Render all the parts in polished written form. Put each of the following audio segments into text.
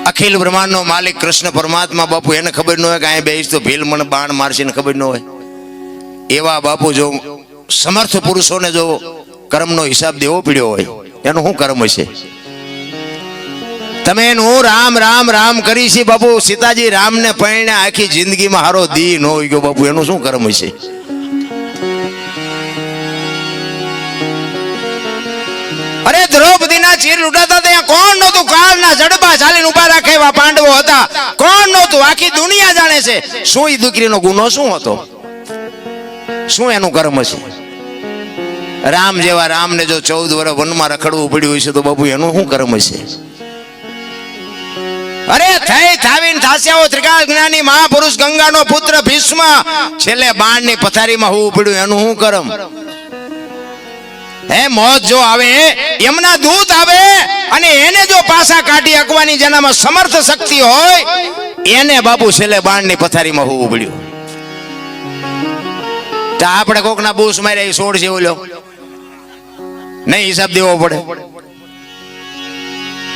અખિલ બ્રહ્માંડનો માલિક કૃષ્ણ પરમાત્મા બાપુ એને ખબર ન હોય કે અહીંયા બેસ તો ભીલ મને બાણ મારશે ને ખબર ન હોય. એવા બાપુ જો સમર્થ પુરુષોને જો કર્મનો હિસાબ દેવો પડ્યો હોય એનું શું કર્મ હશે? તમે એનું રામ રામ રામ કરી છે બાપુ. સીતાજી રામને પરણે આખી જિંદગીમાં હારો દી ન હોય ગયો બાપુ, એનું શું કર્મ હશે? અરે દ્રૌપદીના ચીર લૂંટાતા ત્યાં કોણ નહોતું? કાળના જડબા ચાલીને ઉભા રાખે એવા પાંડવો હતા. કોણ નહોતું? આખી દુનિયા જાણે છે. શું એ દીકરીનો ગુનો શું હતો? શું એનું કર્મ છે? રામ જેવા રામને જો 14 વર્ષ વનમાં રખડવું પડ્યું હશે તો બાપુ એનું શું કર્મ છે? અરે થઈ થાવીને થાસ્યાઓ ત્રિકાળ જ્ઞાની મહાપુરુષ ગંગાનો પુત્ર ભીષ્મ છેલ્લે બાણની પથારીમાં હોવું પડ્યું એનું શું કર્મ? હે મોત જો આવે એમના દૂત આવે અને એને જો પાછા કાઢી અકવાની જેનામાં સમર્થ શક્તિ હોય એને બાપુ છેલ્લે બાણની પથારીમાં હોવું પડ્યું. તો આપણે કોકના બૂસ માર્યા છોડ છે ઓલો નહીં હિસાબ દેવો પડે.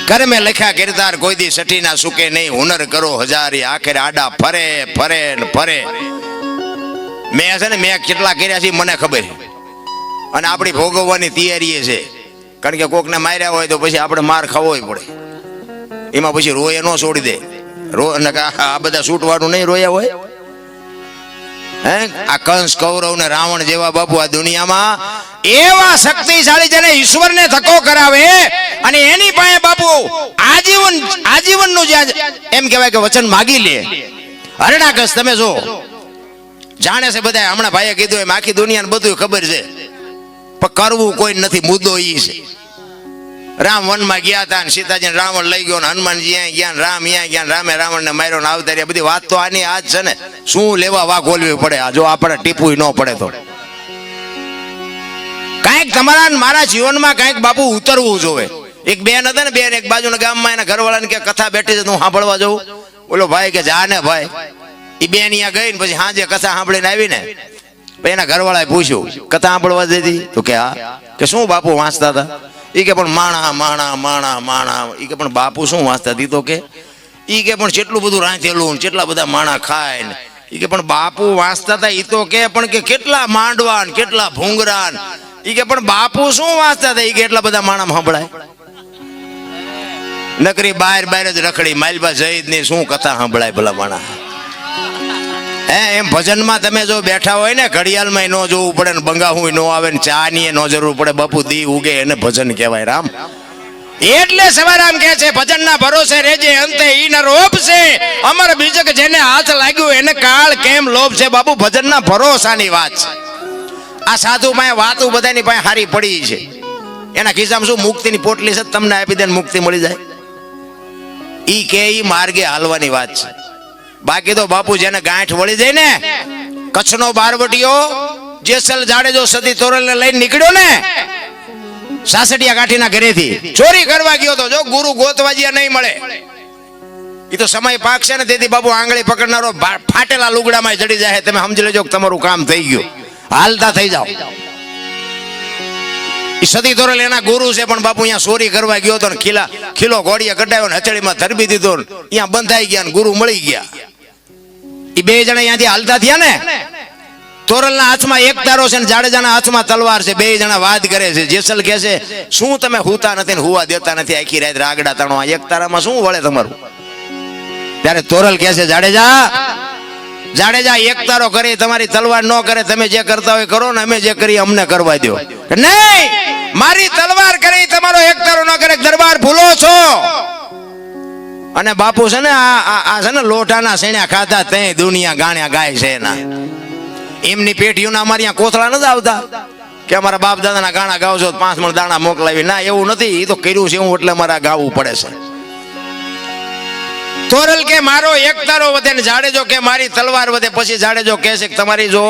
કર્મે લખ્યા કિરદાર કોઈ દી સઠી ના સુકે નહીં. હુનર કરો હજારી આખરે આડા ફરે ફરે ને ફરે. મેં છે ને મેં કેટલા કર્યા છે મને ખબર, અને આપણી ભોગવવાની તૈયારી છે. કારણ કે કોકને માર્યા હોય તો પછી આપણે માર ખાવો પડે. એમાં પછી રોય ન છોડી દે. આ બધા છૂટવાનું નહીં રોયા હોય. હે આ કંસ કૌરવ ને રાવણ જેવા બાપુ આ દુનિયામાં એવા શક્તિશાળી જેને ઈશ્વરને ધક્કો કરાવે અને એની પાસે બાપુ આજીવનનું જે એમ કહેવાય કે વચન માગી લે. હરણાકશ તમે જો જાણે છે બધા. હમણાં ભાઈએ કીધું એમ આખી દુનિયાને બધું ખબર છે પણ કરવું કોઈ નથી. મુદ્દો ઈ છે. રામ વનમાં ગયા હતા ને સીતાજીને રાવણ લઈ ગયો ને હનુમાનજી અહીંયા ગયા, રામ અહીંયા ગયા, રામે રાવણને માર્યો ને આવતા રહ્યા. બધી વાત તો આની આજ છે ને. શું લેવા વાઘ ઓલવી પડે? આ જો આપણે ટીપું ન પડે તો કાંઈક તમારા મારા જીવનમાં કાંઈક બાપુ ઉતરવું જોવે. એક બેન હતા ને, બેન એક બાજુના ગામમાં એના ઘરવાળાને કે કથા બેઠી છે હું સાંભળવા જાઉં. બોલો ભાઈ કે જા ને ભાઈ. એ બેન અહીંયા ગઈ ને પછી હાજે કથા સાંભળીને આવી ને એના ઘરવાળાએ પૂછ્યું કથા સાંભળવા દીધી તો કે હા. કે શું બાપુ વાંચતા હતા? એ કે પણ માણા માણા માણા માણા. એ કે પણ બાપુ શું વાંચતા હતી? તો કે એ કે પણ કેટલું બધું રાંધેલું કેટલા બધા માણા ખાય ને. એ કે પણ બાપુ વાંચતા હતા એ તો કે પણ કે કેટલા માંડવા ને કેટલા ભૂંગરા. એ કે પણ બાપુ શું વાંચતા હતા? એ કે એટલા બધા માણા સાંભળાય. નકરી બહાર બહાર જ રખડી માલબા જઈદ ની શું કથા સાંભળાય ભલા માણા? એમ ભજનમાં તમે જો બેઠા હોય ને ઘડિયાળમાં ન જોવું પડે ને બંગાહું ન આવે ને ચા ની ન જરૂર પડે બાપુ. દી ઉગે એને ભજન કહેવાય. રામ એટલે સવારામ કહે છે ભજનના ભરોસે રેજે અંતે ઈ ન રોપ છે અમર બીજક જેને હાથ લાગ્યું એને કાળ કેમ લોભ છે. બાપુ ભજનના ભરોસાની વાત છે. આ સાધુ પાસે વાતો બધાની પાસે હારી પડી છે. એના ખિસ્સામાં શું મુક્તિની પોટલી છે તમને આપી દે મુક્તિ મળી જાય. ઈ કે ઈ માર્ગે હાલવાની વાત છે. બાકી તો બાપુ જેને ગાંઠ વળી જાય ને, કચ્છનો બારવટીયો જેસલ જાડેજો સદી તોરલને લઈને નીકળ્યો ને સાસડિયા કાઠીના ઘરેથી ચોરી કરવા ગયો તો જો ગુરુ ગોતવાજીયા નહીં મળે. એ તો સમય પાકશે ને તેથી બાપુ આંગળી પકડનારો ફાટેલા લુગડામાં જડી જાય. તમે સમજી લેજો કે તમારું કામ થઈ ગયું. હાલતા થઈ જાઓ. એ સદી તોરલ એના ગુરુ છે પણ બાપુ અહીંયા ચોરી કરવા ગયો તો ને ખીલો ઘોડીએ કઢાવ્યો ને હચડીમાં ધરબી દીધો ને અહીંયા બંધાઈ ગયા ને ગુરુ મળી ગયા. એ બે જણા અહીંયાથી હાલતા થયા ને. તોરલના હાથમાં એક તારો છે ને જાડેજાના હાથમાં તલવાર છે. બે જણા વાદ કરે છે. જેસલ કહે છે શું તમે હુતા નથી ને હુવા દેતા નથી? આખી રાત રાગડા તાણો આ એક તારામાં શું વળે તમારું? ત્યારે તોરલ કહે છે જાડેજા એક તારો કરી તમારી તલવાર ન કરે. તમે જે કરતા હોય કરો ને, અમે જે કરી અમને કરવા દો. નહીં, મારી તલવાર કરી તમારો એક તારો ન કરે. દરબાર ભૂલો છો. અને બાપુ છે ને આ છે ને લોટાના સેણ્યા ખાધા તે દુનિયા ગાણ્યા ગાય છે એના. એમની પેઢીઓના અમારી અહીંયા કોથળા નથી આવતા કે અમારા બાપ દાદાના ગાણા ગાવ છો 5 મણ દાણા મોકલાવી. ના, એવું નથી. એ તો કર્યું છે હું એટલે મારા ગાવું પડે છે. તોરલ કે મારો એક તારો વધે ને જાડેજો કે મારી તલવાર વધે. પછી જાડેજો કહે છે કે તમારી જો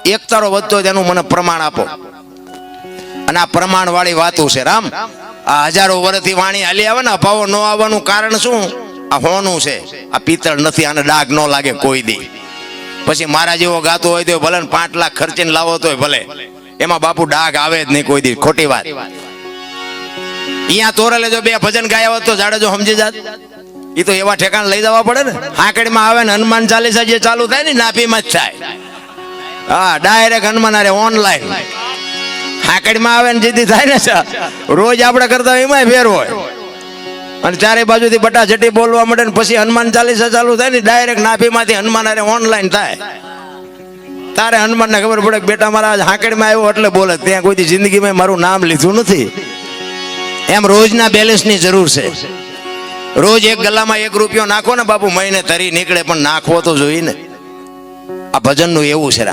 એક તારો વધતો હોય તેનું મને પ્રમાણ આપો. અને આ પ્રમાણ વાળી વાતો છે. રામ આ હજારો વર્ષથી વાણી હાલી આવે ને અભાવો ન આવવાનું કારણ શું? આ હોનું છે. આ પિત્તળ નથી. આને ડાઘ ન લાગે કોઈ દી. પછી મારા જેવો ગાતો હોય તો ભલે 5 લાખ ખર્ચીને લાવો તો ભલે, એમાં બાપુ ડાઘ આવે જ નહીં કોઈ દી. ખોટી વાત. અહીંયા તોરલે જો 2 ભજન ગાયા હોત તો જાડેજો સમજી જાત. એ તો એવા ઠેકાણ લઈ જવા પડે ને. હાંકડીમાં આવે ને હનુમાન ચાલીસા જે ચાલુ થાય ને નાભીમાં જ થાય. હા, ડાયરેક્ટ હનુમાન અરે ઓનલાઈન હાંકડીમાં આવે ને જીતી થાય ને રોજ આપણે કરતા એમાં ફેર હોય. અને ચારે બાજુથી બટાજટી બોલવા મળે ને પછી હનુમાન ચાલીસા ચાલુ થાય ને ડાયરેક્ટ નાભીમાંથી હનુમાન અરે ઓનલાઈન થાય. તારે હનુમાનને ખબર પડે કે બેટા મારા આજ હાંકડીમાં આવ્યો એટલે બોલે. ત્યાં કોઈ જિંદગીમાં મારું નામ લીધું નથી. એમ રોજના બેલેન્સની જરૂર છે. રોજ એક ગલ્લામાં 1 રૂપિયો નાખો ને બાપુ મહિને તરી નીકળે, પણ નાખવો તો જોઈએ ને. આ ભજનનું એવું છે.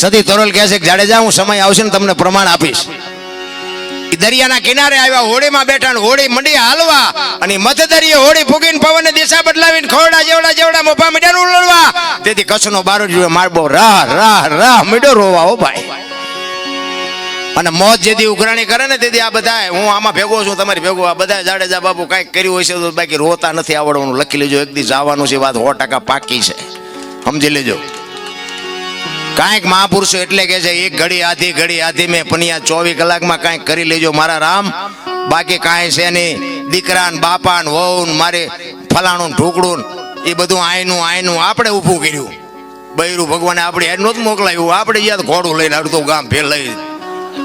સતી તોરલ કહે છે કે જાડેજા હું સમય આવશે ને તમને પ્રમાણ આપીશ. દરિયાના કિનારે આવ્યા, હોળીમાં બેઠા ને હોળી મંડી હાલવા, અને મધ દરિયે હોળી ફૂગીને પવનને દિશા બદલાવીને ખોરડા જેવડા મોભા મીડિયા ઉલળવા. તેથી કચ્છનો બારોટ મારબો રાહ રાહ રાહ મીડો રોવા. હો ભાઈ, અને મોત જેથી ઉઘરાણી કરે ને તેથી આ બધા, હું આમાં ભેગો છું, તમારી ભેગો, આ બધા જાડેજા બાપુ કાંઈક કર્યું હશે તો બાકી રોતા નથી આવડવાનું. લખી લેજો, એક દી જવાનું છે, વાત 100% પાકી છે, સમજી લેજો. કાંઈક મહાપુરુષો એટલે કે છે એક ઘડી આધી મેં પનિયા 24 કલાકમાં કાંઈક કરી લેજો મારા રામ. બાકી કાંઈ છે નહીં. દીકરા ને બાપા ને વહુ ને મારે ફલાણું ઢોકળું એ બધું આયનું આપણે ઊભું કર્યું. બૈરું ભગવાને આપણે હેડ નહોતું મોકલાયું. આપણે યાદ ઘોડું લઈને અડધું ગામ ફેર લઈ,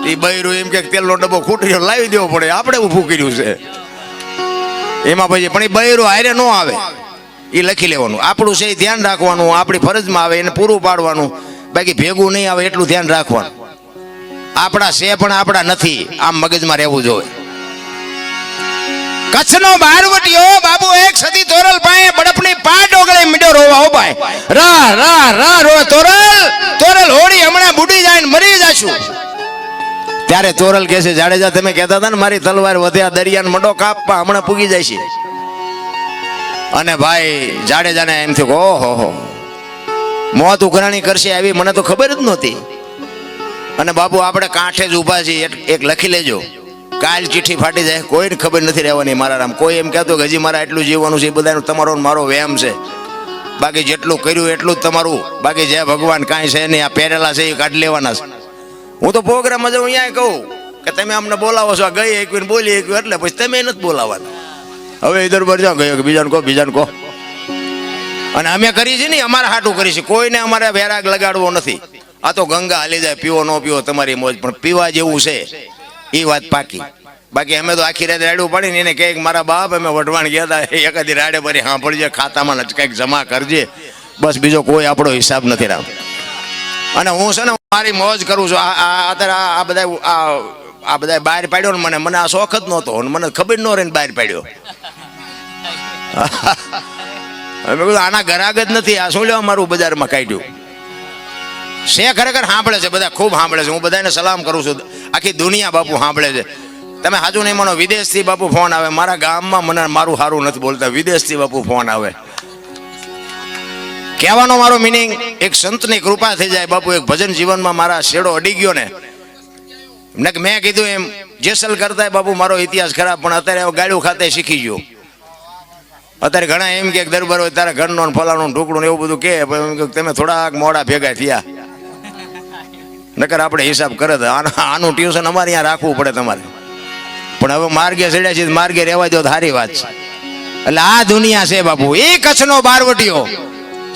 એ બૈરું એમ કે તેલનો ડબ્બો ખૂટી લાવી દેવો પડે, આપણે ઊભું કર્યું છે એમાં. પછી પણ એ બૈરું હારે ન આવે એ લખી લેવાનું. આપણું છે એ ધ્યાન રાખવાનું, આપણી ફરજમાં આવે એને પૂરું પાડવાનું. બાકી ભેગું નહીં આવે એટલું ધ્યાન રાખવાનું. આપણા છે પણ આપણા નથી, આમ મગજમાં રહેવું જોઈએ. કચ્છનો બારવટીયો બાબુ એક સતી તોરલ પાસે બડપની પાટ ઓગળે મીડો રોવા. હો ભાઈ, રાહ રાહ રાહ રોવા. તોરલ હોળી હમણાં બુડી જાય ને મરી જાશું. ત્યારે તોરલ કહે છે જાડેજા તમે કહેતા હતા ને મારી તલવાર વધ્યા દરિયાને મંડો કાપવા, હમણાં પૂગી જાય છે. અને ભાઈ જાડેજાને એમ થયું ઓહો મોત ઉઘરાણી કરશે આવી મને તો ખબર જ નહોતી. અને બાપુ આપણે કાંઠે જ ઊભા છીએ. એક લખી લેજો, કાલ ચિઠ્ઠી ફાટી જાય કોઈને ખબર નથી રહેવાની મારા રામ. કોઈ એમ કહેતો કે હજી મારા એટલું જીવવાનું છે, એ બધાનું તમારો મારો વ્યાયામ છે. બાકી જેટલું કર્યું એટલું જ તમારું. બાકી જે ભગવાન કાંઈ છે નહીં, આ પહેરેલા છે એ કાઢી લેવાના છે. હું તો પ્રોગ્રામમાં જાઉં અહીંયા કહું કે તમે અમને બોલાવો છો, આ ગઈ એકવીને બોલી એકવી એટલે પછી તમે નથી બોલાવવાના. હવે ઇધર પર જાઓ ગયો કે બીજાને કહો. અને અમે કરી છે ને અમારા હાટું કરી છે, કોઈને અમારે વેરાગ લગાડવો નથી. આ તો ગંગા હાલી જાય, પીવો ન પીવો તમારી મોજ, પણ પીવા જેવું છે એ વાત પાકી. બાકી અમે તો આખી રાત રાડું પાડીને એને કહે મારા બાપ અમે વઢવાણ ગયા હતા, એકાદી રાડે ભરી સાંભળજે, ખાતામાં કંઈક જમા કરજે, બસ બીજો કોઈ આપણો હિસાબ નથી રામ. અને હું છે ને મારી મોજ કરું છું. અત્યારે આ બધા બહાર પાડ્યો ને મને આ શોખ જ નહોતો, મને ખબર ન રહે ને બહાર પાડ્યો. મેં કીધું આના ગરાગ જ નથી, આ શું લેવા મારું બજારમાં કાઢ્યું છે. ખરેખર સાંભળે છે બધા, ખૂબ સાંભળે છે. હું બધાને સલામ કરું છું, આખી દુનિયા બાપુ સાંભળે છે. તમે સાચું નહીં માનો, વિદેશથી બાપુ ફોન આવે મારા ગામમાં, મને મારું સારું નથી બોલતા, વિદેશથી બાપુ ફોન આવે. કહેવાનો મારો મિનિંગ એક સંતની કૃપા થઈ જાય બાપુ. એક ભજન જીવનમાં મારા શેડો અડી ગયો ને મેં કીધું એમ જેસલ કરતા બાપુ મારો ઇતિહાસ ખરાબ, પણ અત્યારે ગાડું ખાતે શીખી ગયો. અત્યારે ઘણા એમ કે દરબાર હોય તારા ઘરનો ફલાણું ઢોકળું એવું બધું કે તમે થોડાક મોડા ભેગા થયા, નકર આપણે હિસાબ કરે તો આનું ટ્યુશન અમારે અહીંયા રાખવું પડે તમારે. પણ હવે માર્ગે ચડ્યા છે, માર્ગે રહેવા દો સારી વાત છે. એટલે આ દુનિયા છે બાપુ. એ કચ્છનો બારવટીયો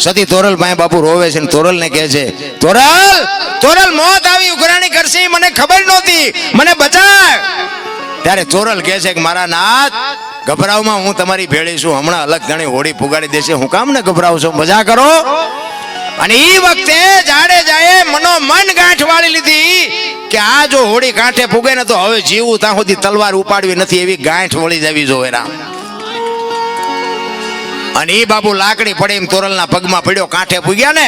સતી તોરલ પાસે બાપુ રોવે છે. તોરલ ને કહે છે તોરલ મોત આવી ઉઘરાણી કરશે મને ખબર નહોતી, મને બચાવ. ત્યારે તોરલ કહે છે કે મારા નાથ ગભરાવમાં હું તમારી ભેળી છું, હમણાં અલગ જાણી હોળી પુગાડી દેશે, હું કામ ને ગભરાવ છો, મજા કરો. અને એ વખતે જાડેજાએ મન ગાંઠ વાળી લીધી કે આ જો હોળી કાંઠે પુગે ને તો હવે જીવું ત્યાં સુધી તલવાર ઉપાડવી નથી, એવી ગાંઠ વળી જવી જોઈએ રામ. અને એ બાપુ લાકડી પડે એમ તોરલના પગમાં પડ્યો, કાંઠે પૂગ્યા ને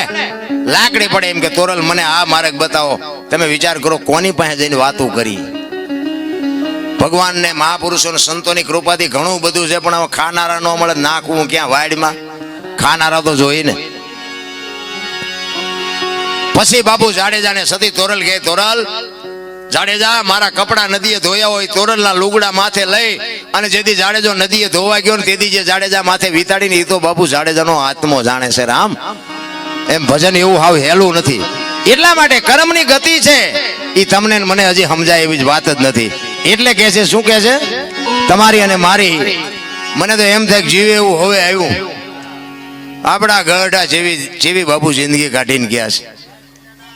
લાકડી પડે એમ કે તોરલ મને આ માર્ગ બતાવો. તમે વિચાર કરો કોની પાસે જઈને વાતો કરી. ભગવાન ને મહાપુરુષો ને સંતોની કૃપાથી ઘણું બધું છે, પણ હવે ખાનારા નો મળે, નાખવું ક્યાં વાડમાં, ખાનારા તો જોઈ ને. પછી બાપુ જાડેજાને સતી તોરલ કહે તોરલ જાડેજા મારા કપડા નદીએ ધોયા હોય, તોરલના લુગડા માથે લઈ અને જેથી જાડેજો નદીએ ધોવા ગયો ને તેથી જે જાડેજા માથે વિતાડીને એ તો બાપુ જાડેજાનો આત્મો જાણે છે રામ. એમ ભજન એવું હાવ હેલું નથી. એટલા માટે કર્મની ગતિ છે એ તમને મને હજી સમજાય એવી જ વાત જ નથી. એટલે કે છે શું કે છે તમારી અને મારી મને તો એમ થાય કે જીવે એવું હવે આવ્યું. આપણા ગઢા જેવી બાપુ જિંદગી કાઢીને ગયા છે.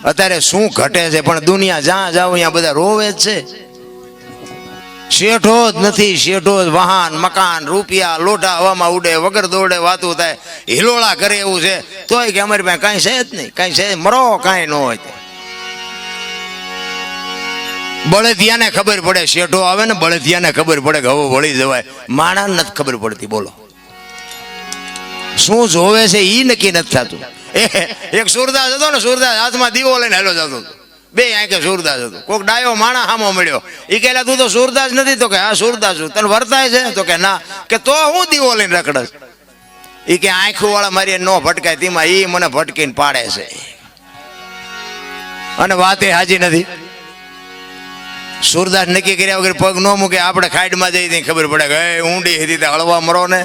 અત્યારે શું ઘટે છે, પણ દુનિયા જ્યાં જાવ અહીંયા બધા રોવે જ છે. શેઠો જ નથી, શેઠો જ વાહન મકાન રૂપિયા લોટા હવામાં ઉડે, વગર દોડે વાતું થાય, હિલોળા કરે એવું છે. તોય કે અમારી પાસે કાંઈ છે જ નહીં, કાંઈ છે મરો કાંઈ ન હોય. બળદિયાને ખબર પડે, શેઠો આવે ને બળદિયાને ખબર પડે કે હવે વળી જવાય. માણાને નથી ખબર પડતી. બોલો શું જોવે છે એ નક્કી નથી થતું. એક સુરદાસ હતો ને, સુરદાસ હાથમાં દીવો લઈને હાલો જતો હતો, બે આંખે સુરદાસ હતો. કોઈક ડાયો માણા હામો મળ્યો, એ કહેલા તું તો સુરદાસ નથી? તો કે હા સુરદાસ છું. તને વર્તાય છે? તો કે ના. કે તો હું દીવો લઈને રખડસ? એ કે આંખો વાળા મારી ન ભટકાય, તેમાં એ મને ભટકીને પાડે છે. અને વાતે હાજી નથી. સુરદાસ નક્કી કર્યા વગર પગ ન મૂકે. આપણે ખાઈડમાં જઈ ખબર પડે કે ઊંડી હતી હળવા મરો ને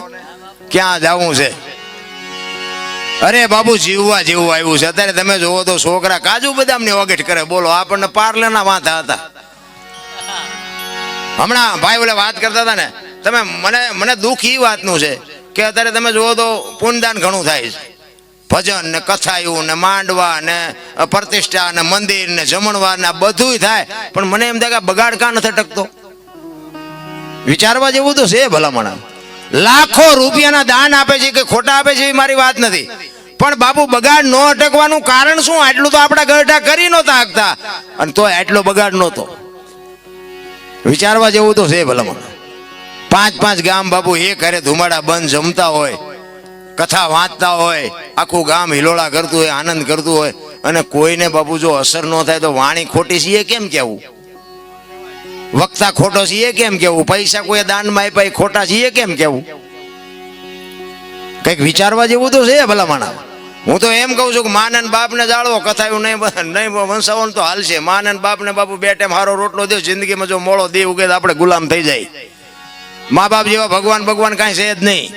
ક્યાં જવું છે. અરે બાબુ જીવવા જેવું આવ્યું છે. અત્યારે તમે જોવો તો છોકરા કાજુ બદામની વગેટ કરે. બોલો આપણને પાર્લેના વાંધા હતા. હમણાં ભાઈ ઓલે વાત કરતા હતા ને, તમે મને દુઃખ એ વાતનું છે કે અત્યારે તમે જોવો તો પુણ્યદાન ઘણું થાય છે. ભજન ને કથાયું ને માંડવા ને પ્રતિષ્ઠા ને મંદિર ને જમણવાર ને બધું થાય, પણ મને એમ થાય કે બગાડ કા નથી અટકતો. વિચારવા જેવું તો છે ભલામણ. લાખો રૂપિયાના દાન આપે છે કે ખોટા આપે છે એ મારી વાત નથી, પણ બાપુ બગાડ ન અટકવાનું કારણ શું? આટલું તો આપણા ગઢા કરી નહોતા શકતા, અને તો આટલો બગાડ નહોતો. વિચારવા જેવું તો છે ભલામણ. 5-5 ગામ બાપુ એક હારે ધુમાડા બંધ જમતા હોય, કથા વાંચતા હોય, આખું ગામ હિલોળા કરતું હોય, આનંદ કરતું હોય, અને કોઈને બાપુ જો અસર ન થાય તો વાણી ખોટી છે કેમ કેવું? વક્તા ખોટો છે કેમ કેવું? પૈસા કોઈ દાનમાં આપ્યા ખોટા છે કેમ કેવું? કઈક વિચારવા જેવું તો છે ભલામણા. હું તો એમ કહું છું કે માને બાપને જાળવો, કથાયું નહીં વંશાવન તો હાલ છે. માને બાપને બાપુ 2 ટાઈમ હારો રોટલો દે. જિંદગીમાં જો મોળો દે ઉગે તો આપણે ગુલામ થઈ જાય. મા બાપ જેવા ભગવાન કાંઈ છે જ નહીં.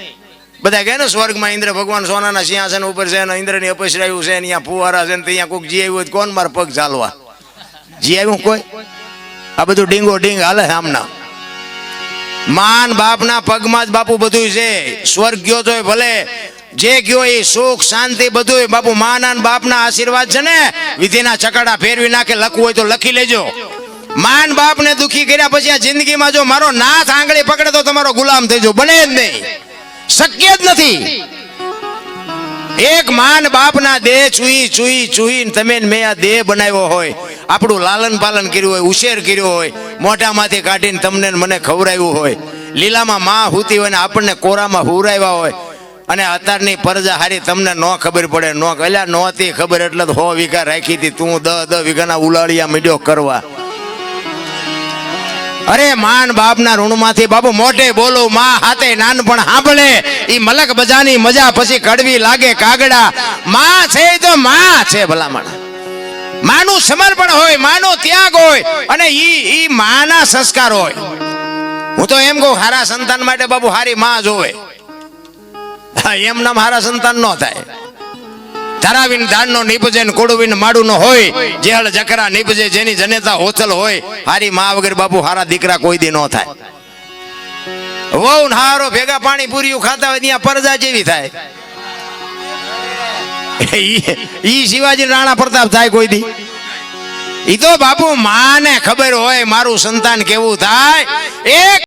બધા કહે ને સ્વર્ગમાં ઇન્દ્ર ભગવાન સોનાના સિંહાસન ઉપર છે, અને ઇન્દ્રની અપસરાયું છે, અહીંયા ફુવારા છે, ત્યાં કોઈક જી આવ્યું હોય કોણ મારે પગ ચાલવા? જી આવ્યું કોઈ? આ બધું ડીંગો ડીંગ હાલે આમના. માન બાપના પગમાં જ બાપુ બધું છે. સ્વર્ગ ગયો તો ભલે, જે ગયો એ સુખ શાંતિ બધું બાપુ માના બાપના આશીર્વાદ છે ને. વિધિના ચકડા ફેરવી નાખે. લખવું હોય તો લખી લેજો. માન બાપને દુખી કર્યા પછી આ જિંદગીમાં જો મારો નાથ આંગળી પકડે તો તમારો ગુલામ થઈ જાવ. બને જ નહીં, શક્ય જ નથી. એક માન બાપના દેહ ચૂઈ તમે મેં આ દેહ બનાવ્યો હોય, આપણું લાલન પાલન કર્યું હોય, ઉછેર કર્યો હોય, મોઢામાંથી કાઢીને તમને મને ખવડાવ્યું હોય, લીલામાં માં હુતી હોય ને આપણને કોરામાં હુરાવ્યા હોય, અને અત્યારની પરજા હારી તમને ન ખબર પડે. એટલે નહોતી ખબર એટલે 100 વીઘા રાખી હતી, તું 10 વીઘાના ઉલાળિયા મીડ્યો કરવા. અરે માન બાપના ઋણમાંથી બાપુ મોઢે બોલું, માં હાથે નાનપણ સાંભળે. ઈ મલક બજાની મજા પછી કડવી લાગે કાગડા. માં છે તો માં છે ભલામણ. માનું સમર્પણ હોય, માનો ત્યાગ હોય, અને ઈ માના સંસ્કાર હોય. હું તો એમ કહું હારા સંતાન માટે બાપુ હારી માં જોવે. એમ નામ હારા સંતાન ન થાય. ધરાવીને ધાનનો નીપજે ને કોડવીને માડું નો હોય, જેહળ જકરા નીપજે જેની જનેતા હોથલ હોય. હારી માં વગર બાપુ હારા દીકરા કોઈ દી ન થાય. વહુ હારો ભેગા પાણી પૂરીયું ખાતા હોય ત્યાં પરજા જેવી થાય. ઈ શિવાજી રાણા પ્રતાપ થાય કોઈ દી? ઈ તો બાપુ માને ખબર હોય મારું સંતાન કેવું થાય. એક